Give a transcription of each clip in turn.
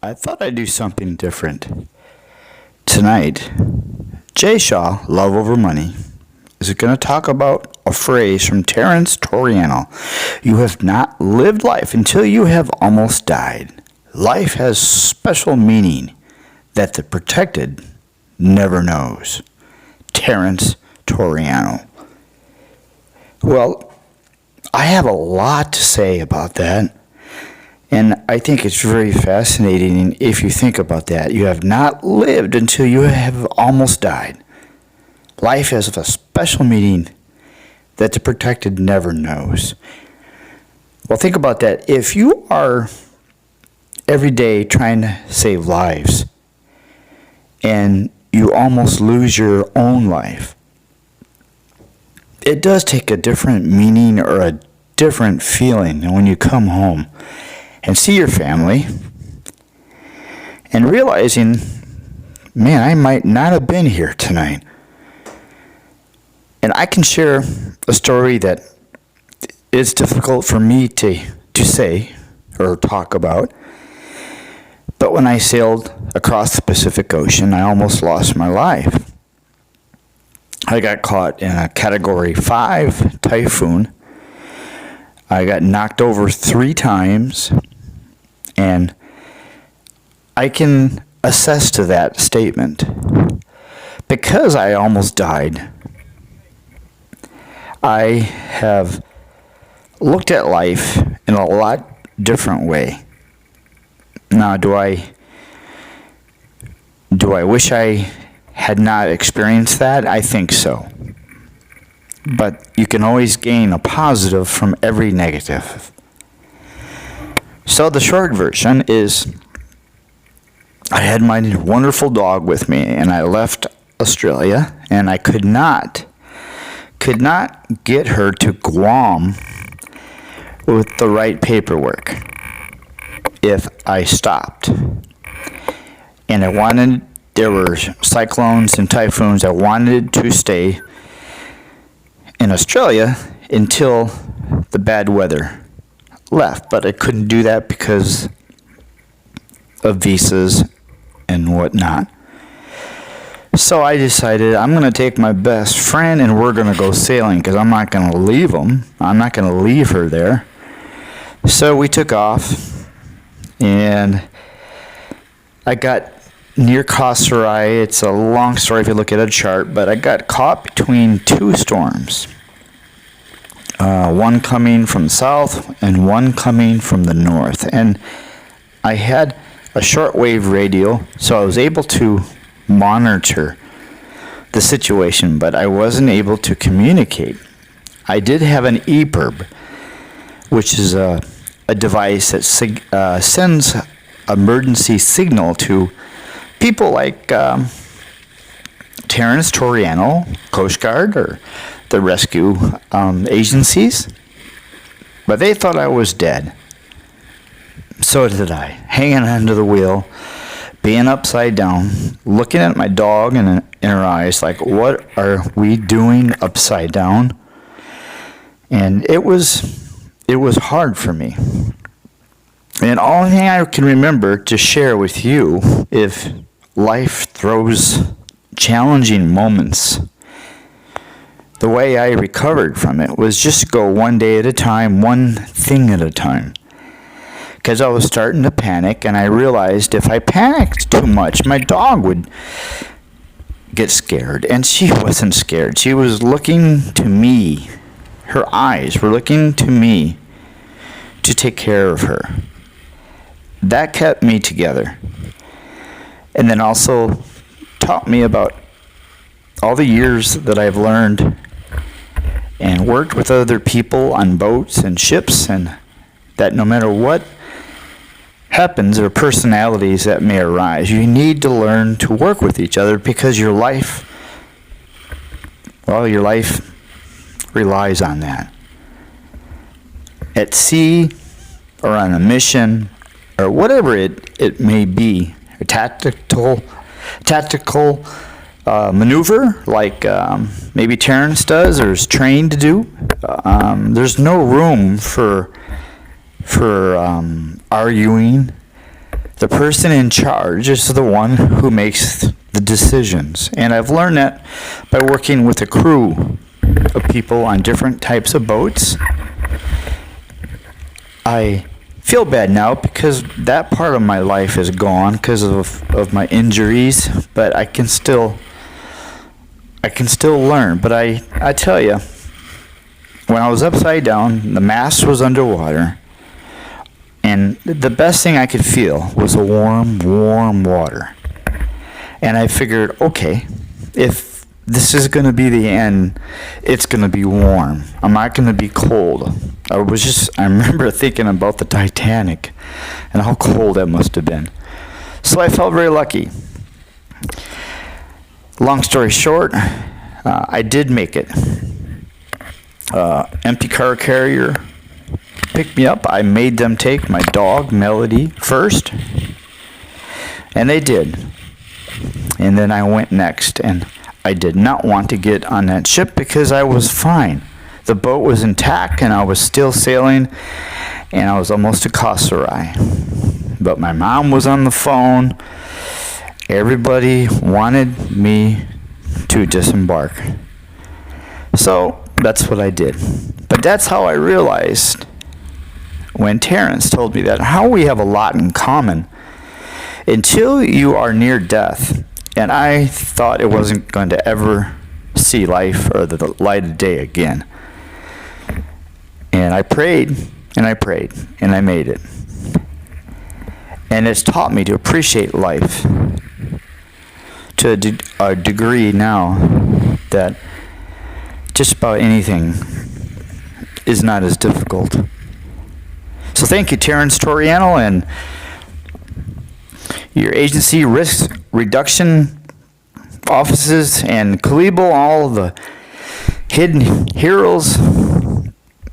I thought I'd do something different. Tonight, Jay Shaw, Love Over Money, is going to talk about a phrase from Terence Toriano. You have not lived life until you have almost died. Life has special meaning that the protected never knows. Terence Toriano. Well, I have a lot to say about that. And I think it's very fascinating if you think about that. You have not lived until you have almost died. Life has a special meaning that the protected never knows. Well, think about that. If you are every day trying to save lives and you almost lose your own life, it does take a different meaning or a different feeling than when you come home and see your family and realizing, man, I might not have been here tonight. And I can share a story that is difficult for me to say or talk about. But when I sailed across the Pacific Ocean, I almost lost my life. I got caught in a Category 5 typhoon. I got knocked over 3 times. And I can attest to that statement. Because I almost died, I have looked at life in a lot different way. Now, do I wish I had not experienced that? I think so. But you can always gain a positive from every negative. So the short version is, I had my wonderful dog with me, and I left Australia, and I could not get her to Guam with the right paperwork if I stopped. And there were cyclones and typhoons. I wanted to stay in Australia until the bad weather left, but I couldn't do that because of visas and whatnot. So I decided I'm going to take my best friend and we're going to go sailing because I'm not going to leave him. I'm not going to leave her there. So we took off, and I got near Kosarai. It's a long story if you look at a chart, but I got caught between 2 storms. One coming from the south and one coming from the north. And I had a shortwave radio, so I was able to monitor the situation, but I wasn't able to communicate. I did have an EPIRB, which is a device that sends emergency signal to people like Terence Toriano, Coast Guard, or the rescue agencies. But they thought I was dead. So did I. Hanging onto the wheel, being upside down, looking at my dog in her eyes like, what are we doing upside down? And it was hard for me. And the only thing I can remember to share with you, if life throws challenging moments, the way I recovered from it was just go one day at a time, one thing at a time. Because I was starting to panic, and I realized if I panicked too much, my dog would get scared. And she wasn't scared. She was looking to me. Her eyes were looking to me to take care of her. That kept me together. And then also taught me about all the years that I've learned and worked with other people on boats and ships, and that no matter what happens or personalities that may arise, you need to learn to work with each other because your life relies on that. At sea or on a mission or whatever it may be, a tactical maneuver like maybe Terrence does or is trained to do, there's no room for arguing. The person in charge is the one who makes the decisions. And I've learned that by working with a crew of people on different types of boats. I feel bad now because that part of my life is gone because of my injuries, but I can still learn. But I tell you, when I was upside down, the mast was underwater, and the best thing I could feel was a warm water. And I figured, okay, if this is going to be the end, it's going to be warm. I'm not going to be cold. I remember thinking about the Titanic and how cold that must have been. So I felt very lucky. Long story short, I did make it. Empty car carrier picked me up. I made them take my dog, Melody, first. And they did. And then I went next. And I did not want to get on that ship because I was fine. The boat was intact and I was still sailing. And I was almost to Kasserai. But my mom was on the phone. Everybody wanted me to disembark. So that's what I did. But that's how I realized when Terrence told me that, how we have a lot in common. Until you are near death, and I thought it wasn't going to ever see life or the light of day again. And I prayed, and I prayed, and I made it. And it's taught me to appreciate life to a degree now that just about anything is not as difficult. So thank you, Terrence Toriano, and your agency risk reduction offices and Kalibo, all of the hidden heroes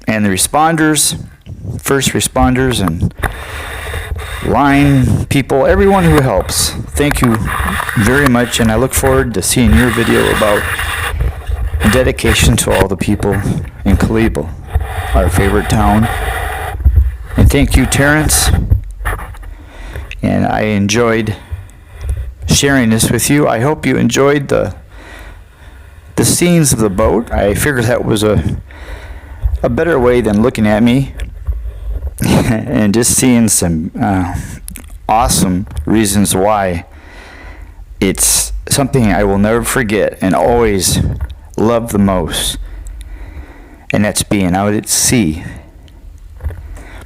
and the responders, first responders and line people, everyone who helps. Thank you very much, and I look forward to seeing your video about dedication to all the people in Kalibo, our favorite town. And thank you, Terrence. And I enjoyed sharing this with you. I hope you enjoyed the scenes of the boat. I figured that was a better way than looking at me and just seeing some awesome reasons why it's something I will never forget and always love the most. And that's being out at sea.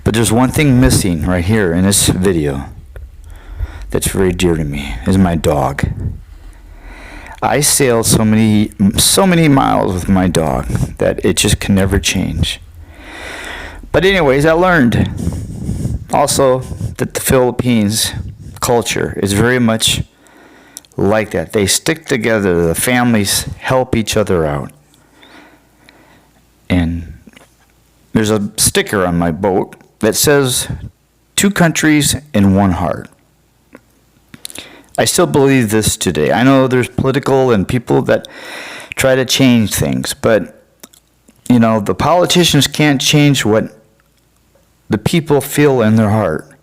But there's one thing missing right here in this video that's very dear to me, is my dog. I sailed so many miles with my dog that it just can never change. But anyways, I learned also that the Philippines culture is very much like that. They stick together. The families help each other out. And there's a sticker on my boat that says, 2 countries in 1 heart. I still believe this today. I know there's political and people that try to change things, but you know, the politicians can't change what the people feel in their heart.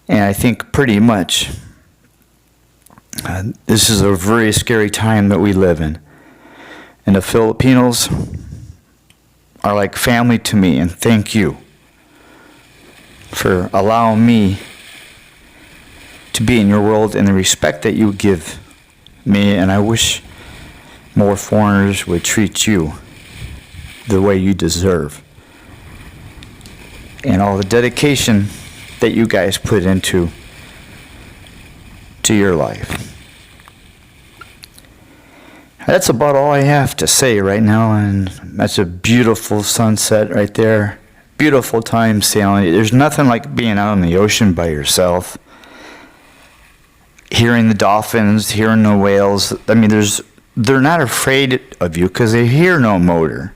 And I think pretty much this is a very scary time that we live in. And the Filipinos are like family to me, and thank you for allowing me to be in your world and the respect that you give me. And I wish more foreigners would treat you the way you deserve, and all the dedication that you guys put into your life. That's about all I have to say right now, and that's a beautiful sunset right there. Beautiful time sailing. There's nothing like being out in the ocean by yourself, hearing the dolphins, hearing the whales. I mean, they're not afraid of you because they hear no motor,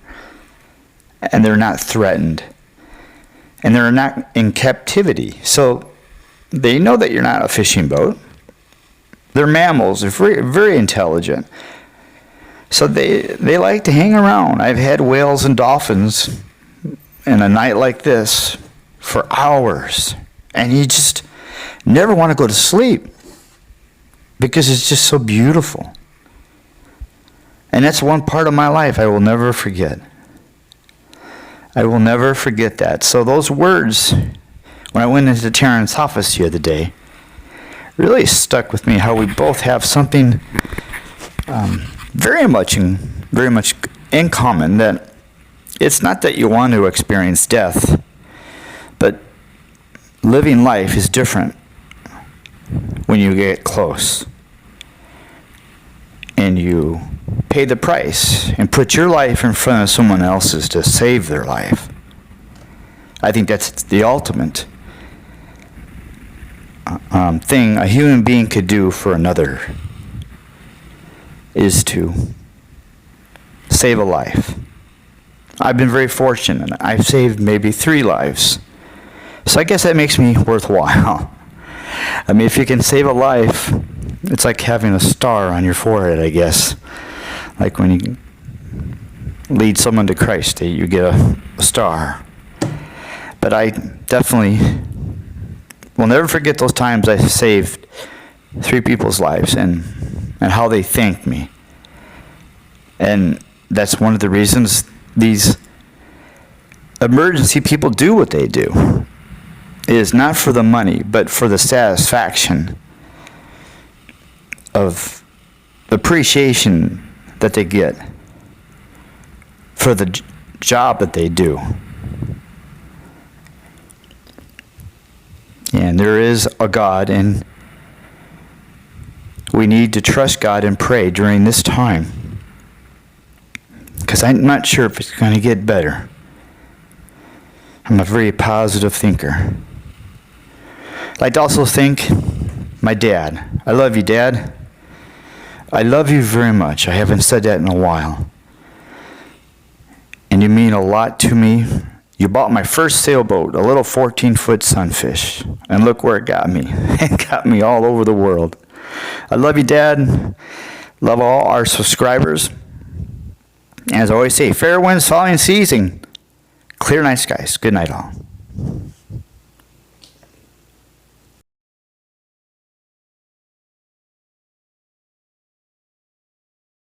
and they're not threatened, and they're not in captivity. So they know that you're not a fishing boat. They're mammals. They're very, very intelligent. So they like to hang around. I've had whales and dolphins in a night like this for hours, and you just never want to go to sleep because it's just so beautiful. And that's one part of my life I will never forget. I will never forget that. So those words, when I went into Terrence's office the other day, really stuck with me, how we both have something very much in common, that it's not that you want to experience death, but living life is different when you get close and you pay the price and put your life in front of someone else's to save their life. I think that's the ultimate thing a human being could do for another, is to save a life. I've been very fortunate. I've saved maybe 3 lives. So I guess that makes me worthwhile. I mean, if you can save a life, it's like having a star on your forehead, I guess. Like when you lead someone to Christ, you get a star. But I definitely will never forget those times I saved 3 people's lives and how they thanked me. And that's one of the reasons these emergency people do what they do. It is not for the money, but for the satisfaction of appreciation that they get for the job that they do. And there is a God, and we need to trust God and pray during this time, because I'm not sure if it's going to get better. I'm a very positive thinker. I'd like to also thank my dad. I love you, Dad. I love you very much. I haven't said that in a while. And you mean a lot to me. You bought my first sailboat, a little 14-foot sunfish. And look where it got me. It got me all over the world. I love you, Dad. Love all our subscribers. As I always say, fair winds, falling seas, and clear night skies. Good night, all.